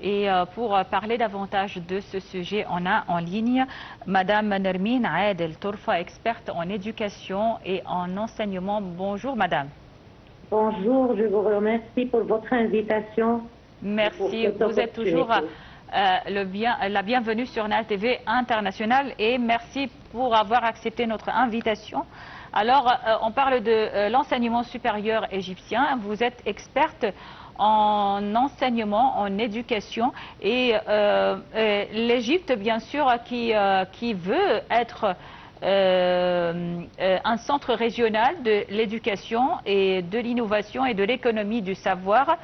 Et pour parler davantage de ce sujet, on a en ligne Madame Nermine Aedel Torfa, experte en éducation et en enseignement. Bonjour Madame. Bonjour, je vous remercie pour votre invitation. Merci, vous êtes toujours la bienvenue sur NAL TV International et merci pour avoir accepté notre invitation. Alors, on parle de l'enseignement supérieur égyptien. Vous êtes experte en enseignement, en éducation et l'Égypte, bien sûr, qui veut être un centre régional de l'éducation et de l'innovation et de l'économie du savoir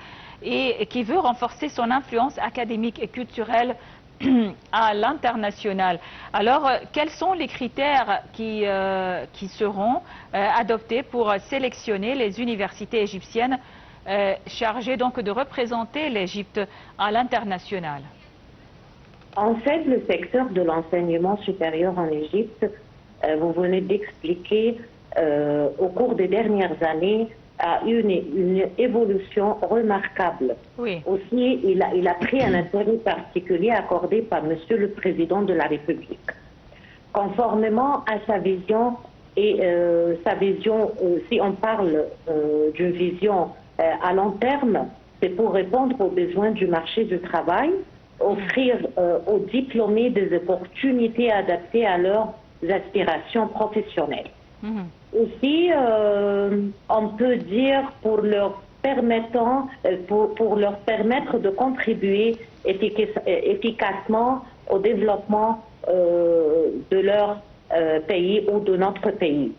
et qui veut renforcer son influence académique et culturelle à l'international. Alors, quels sont les critères qui seront adoptés pour sélectionner les universités égyptiennes chargées donc de représenter l'Égypte à l'international? En fait, le secteur de l'enseignement supérieur en Égypte, vous venez d'expliquer, au cours des dernières années, a eu une évolution remarquable. Oui. Aussi, il a pris un intérêt particulier accordé par Monsieur le Président de la République. Conformément à sa vision, et si on parle d'une vision à long terme, c'est pour répondre aux besoins du marché du travail, offrir aux diplômés des opportunités adaptées à leurs aspirations professionnelles. Aussi, on peut dire pour leur permettre de contribuer efficacement au développement de leur pays ou de notre pays.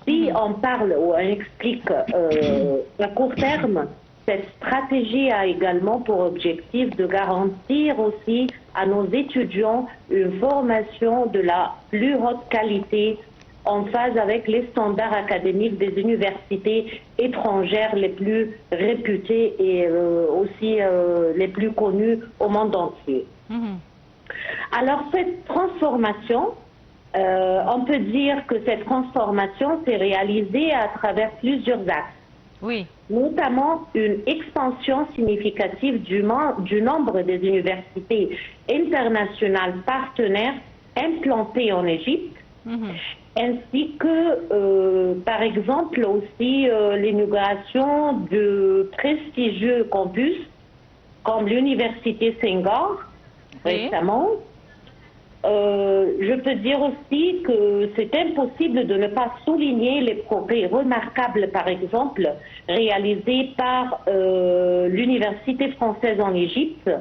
Si on parle ou on explique à court terme, cette stratégie a également pour objectif de garantir aussi à nos étudiants une formation de la plus haute qualité en phase avec les standards académiques des universités étrangères les plus réputées et aussi les plus connues au monde entier. Alors cette transformation, on peut dire que cette transformation s'est réalisée à travers plusieurs axes. Oui. Notamment une expansion significative du nombre des universités internationales partenaires implantées en Égypte, ainsi que, par exemple, aussi l'inauguration de prestigieux campus comme l'université Senghor récemment. Je peux dire aussi que c'est impossible de ne pas souligner les progrès remarquables, par exemple, réalisés par l'Université française en Égypte.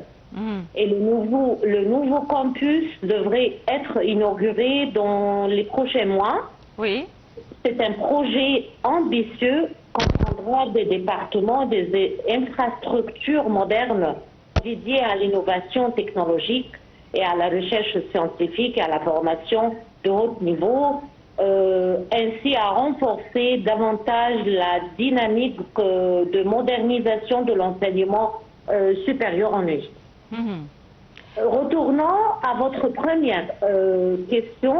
Et le nouveau campus devrait être inauguré dans les prochains mois. Oui. C'est un projet ambitieux comprendra des départements, des infrastructures modernes dédiées à l'innovation technologique et à la recherche scientifique et à la formation de haut niveau, ainsi à renforcer davantage la dynamique de modernisation de l'enseignement supérieur en Égypte. Retournant à votre première question,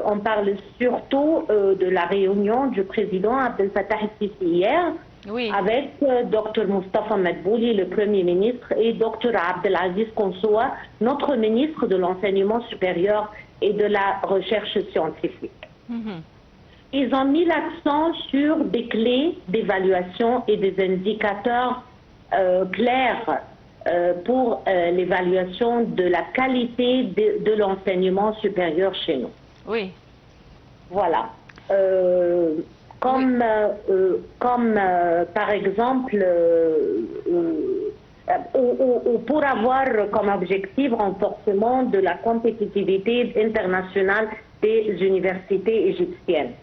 on parle surtout de la réunion du président Abdel Fattah el-Sisi hier, avec Dr Moustapha Madbouli, le Premier ministre, et Dr Abdelaziz Konsoua, notre ministre de l'Enseignement supérieur et de la Recherche scientifique. Ils ont mis l'accent sur des clés d'évaluation et des indicateurs clairs pour l'évaluation de la qualité de l'enseignement supérieur chez nous. Oui. Voilà. Comme par exemple, ou pour avoir comme objectif renforcement de la compétitivité internationale des universités égyptiennes.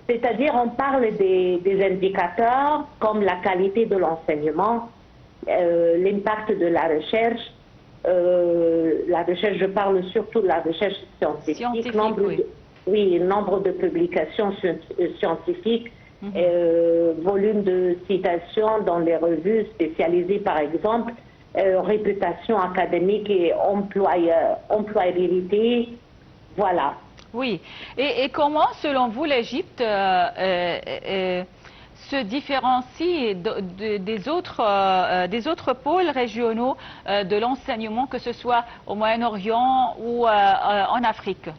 C'est-à-dire, on parle des indicateurs comme la qualité de l'enseignement, l'impact de la recherche, je parle surtout de la recherche scientifique, nombre de publications scientifiques, volume de citations dans les revues spécialisées par exemple, réputation académique et employabilité, voilà. Oui. Et comment, selon vous, l'Égypte se différencie des autres pôles régionaux de l'enseignement, que ce soit au Moyen-Orient ou en Afrique?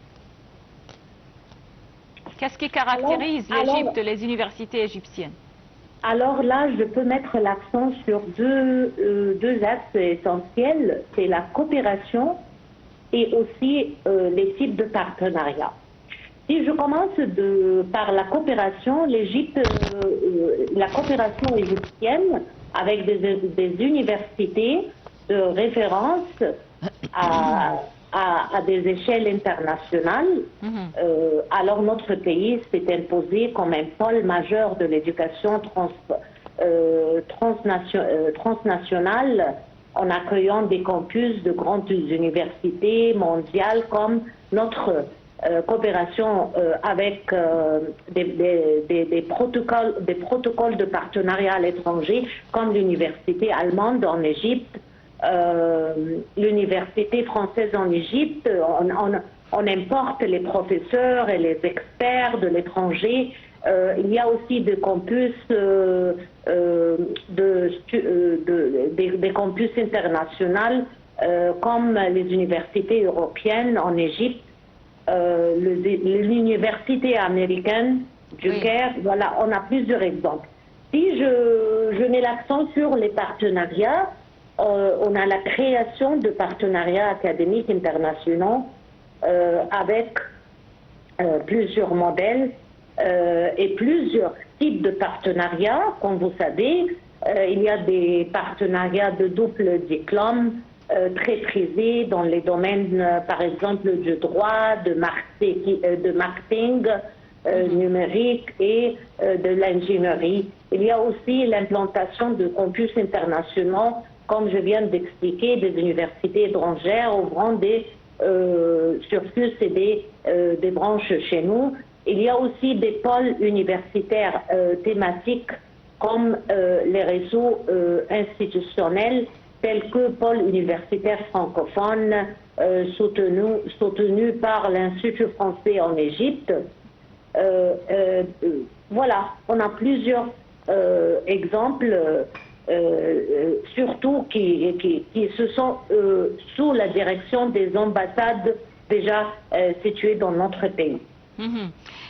Qu'est-ce qui caractérise l'Égypte, les universités égyptiennes? Alors là, je peux mettre l'accent sur deux axes essentiels, c'est la coopération et aussi les types de partenariats. Si je commence par la coopération, la coopération égyptienne avec des universités de référence à des échelles internationales, alors notre pays s'est imposé comme un pôle majeur de l'éducation transnationale en accueillant des campus de grandes universités mondiales comme notre coopération avec des protocoles de partenariat à l'étranger comme l'université allemande en Égypte, l'université française en Égypte. On importe les professeurs et les experts de l'étranger. Il y a aussi des campus, des campus internationaux comme les universités européennes en Égypte, l'université américaine du Caire. Voilà, on a plusieurs exemples. Si je mets l'accent sur les partenariats, on a la création de partenariats académiques internationaux avec plusieurs modèles et plusieurs types de partenariats. Comme vous savez, il y a des partenariats de double diplôme très prisés dans les domaines, par exemple, du droit, de marketing numérique et de l'ingénierie. Il y a aussi l'implantation de campus internationaux, comme je viens d'expliquer, des universités étrangères ouvrant des cursus et des branches chez nous. Il y a aussi des pôles universitaires thématiques comme les réseaux institutionnels tels que pôle universitaire francophone soutenu par l'Institut français en Égypte. Voilà, on a plusieurs exemples, surtout qui se sont sous la direction des ambassades déjà situées dans notre pays.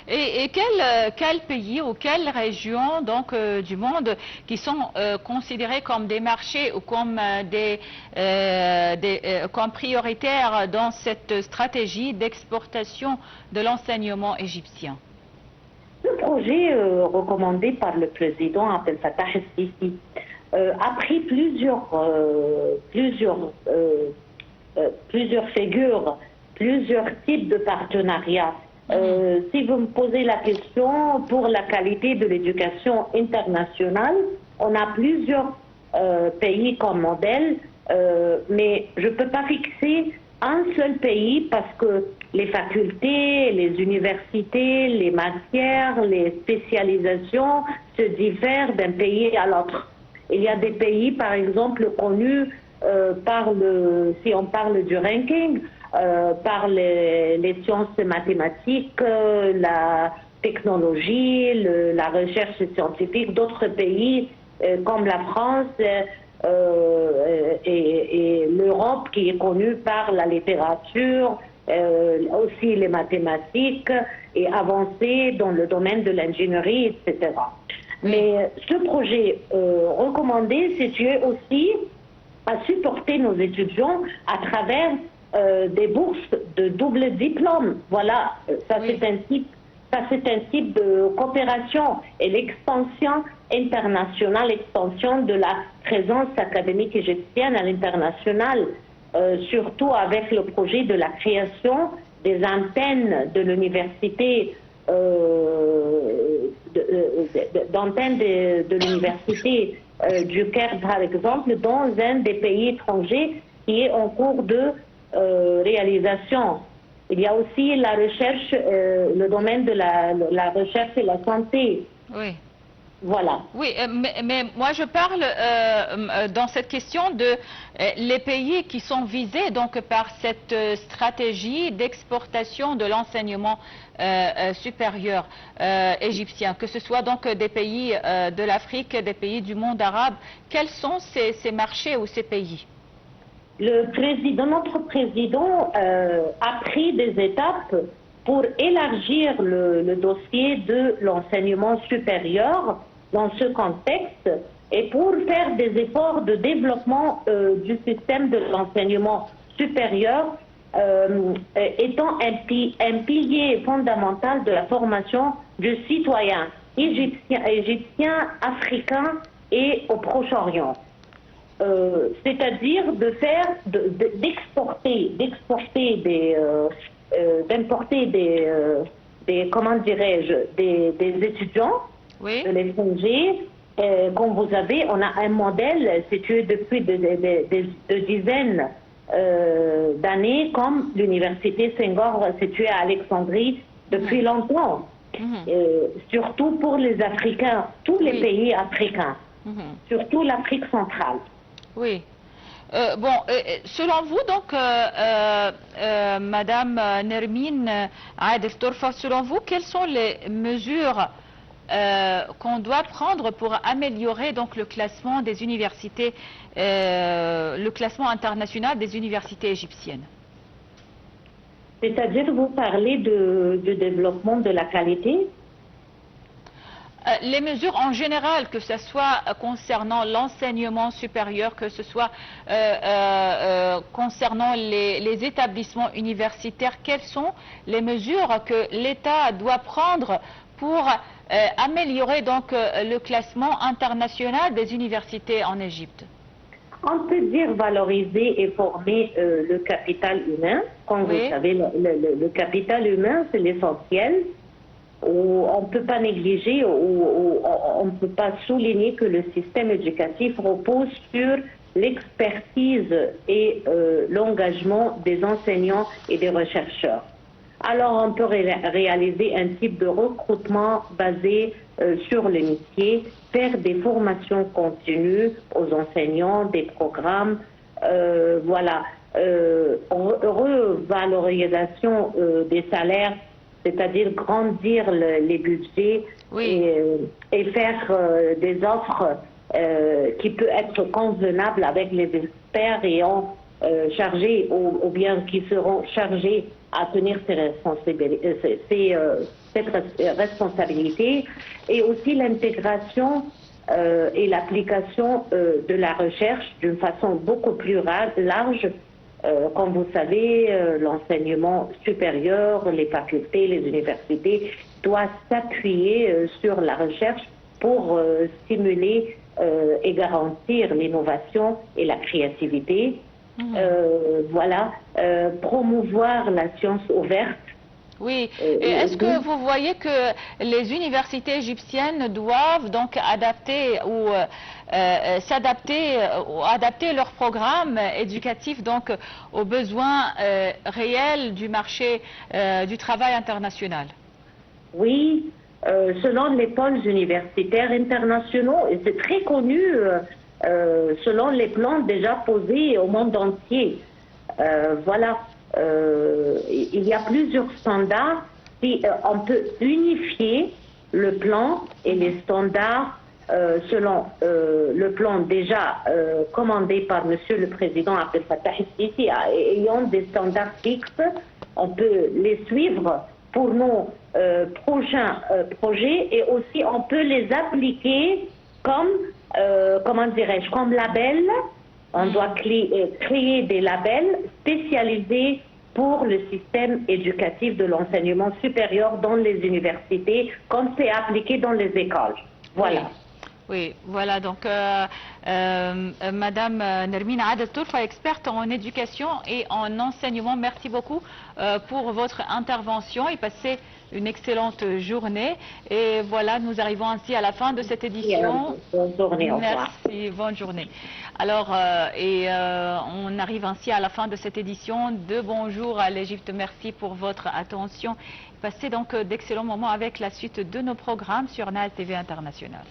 Et quel pays ou quelle région donc du monde qui sont considérés comme des marchés ou comme comme prioritaires dans cette stratégie d'exportation de l'enseignement égyptien? Le projet recommandé par le président Abdel Fattah el-Sisi a pris plusieurs figures, plusieurs types de partenariats. Si vous me posez la question pour la qualité de l'éducation internationale, on a plusieurs pays comme modèle, mais je ne peux pas fixer un seul pays parce que les facultés, les universités, les matières, les spécialisations se diffèrent d'un pays à l'autre. Il y a des pays, par exemple, connus si on parle du ranking, par les sciences mathématiques, la technologie, la recherche scientifique. D'autres pays comme la France et l'Europe qui est connue par la littérature, aussi les mathématiques et avancé dans le domaine de l'ingénierie, etc. Mais ce projet recommandé, c'est aussi à supporter nos étudiants à travers des bourses de double diplôme. Voilà, ça c'est un type de coopération et l'expansion internationale, l'expansion de la présence académique égyptienne à l'international, surtout avec le projet de la création des antennes de l'université de l'université du Caire, par exemple, dans un des pays étrangers qui est en cours de réalisation. Il y a aussi la recherche, le domaine de la recherche et la santé. Oui. Voilà. Oui, mais moi je parle dans cette question de les pays qui sont visés donc par cette stratégie d'exportation de l'enseignement supérieur égyptien, que ce soit donc des pays de l'Afrique, des pays du monde arabe. Quels sont ces marchés ou ces pays? Notre président a pris des étapes pour élargir le dossier de l'enseignement supérieur dans ce contexte et pour faire des efforts de développement du système de l'enseignement supérieur étant un pilier fondamental de la formation du citoyen égyptien, africain et au Proche-Orient. C'est-à-dire d'importer comment dirais-je, des étudiants de l'étranger. Comme vous savez, on a un modèle situé depuis des dizaines d'années, comme l'université Senghor située à Alexandrie depuis longtemps. Surtout pour les Africains, tous les pays africains, surtout l'Afrique centrale. Oui. Selon vous, donc, Madame Nermine Adel Torfa, selon vous, quelles sont les mesures qu'on doit prendre pour améliorer donc le classement des universités, le classement international des universités égyptiennes? C'est-à-dire, vous parlez de développement de la qualité? Les mesures en général, que ce soit concernant l'enseignement supérieur, que ce soit concernant les établissements universitaires, quelles sont les mesures que l'État doit prendre pour améliorer donc le classement international des universités en Égypte? On peut dire valoriser et former le capital humain. Comme vous savez, le capital humain, c'est l'essentiel. On ne peut pas négliger ou on ne peut pas souligner que le système éducatif repose sur l'expertise et l'engagement des enseignants et des chercheurs. Alors on peut réaliser un type de recrutement basé sur le métier, faire des formations continues aux enseignants, des programmes, revalorisation des salaires, c'est-à-dire grandir les budgets et faire des offres qui peuvent être convenables avec les experts et chargés ou bien qui seront chargés à tenir cette responsabilité, et aussi l'intégration et l'application de la recherche d'une façon beaucoup plus large. Comme vous savez, l'enseignement supérieur, les facultés, les universités doivent s'appuyer sur la recherche pour stimuler et garantir l'innovation et la créativité. Promouvoir la science ouverte. Oui. Est-ce que vous voyez que les universités égyptiennes doivent donc adapter ou adapter leur programme éducatif donc aux besoins réels du marché du travail international? Oui, selon les pôles universitaires internationaux, et c'est très connu selon les plans déjà posés au monde entier. Il y a plusieurs standards. On peut unifier le plan et les standards selon le plan déjà commandé par Monsieur le Président Abdel Fattah el-Sisi, ayant des standards fixes. On peut les suivre pour nos prochains projets, et aussi on peut les appliquer comme, comme label. On doit créer des labels spécialisés pour le système éducatif de l'enseignement supérieur dans les universités, comme c'est appliqué dans les écoles. Voilà. Oui, voilà, donc Madame Nermine Adel Torfa, experte en éducation et en enseignement, merci beaucoup pour votre intervention et passez une excellente journée. Et voilà, nous arrivons ainsi à la fin de cette édition. Bonne journée, au revoir. Merci, bonne journée. Alors, on arrive ainsi à la fin de cette édition de Bonjour à l'Égypte. Merci pour votre attention. Passez donc d'excellents moments avec la suite de nos programmes sur NAL TV International.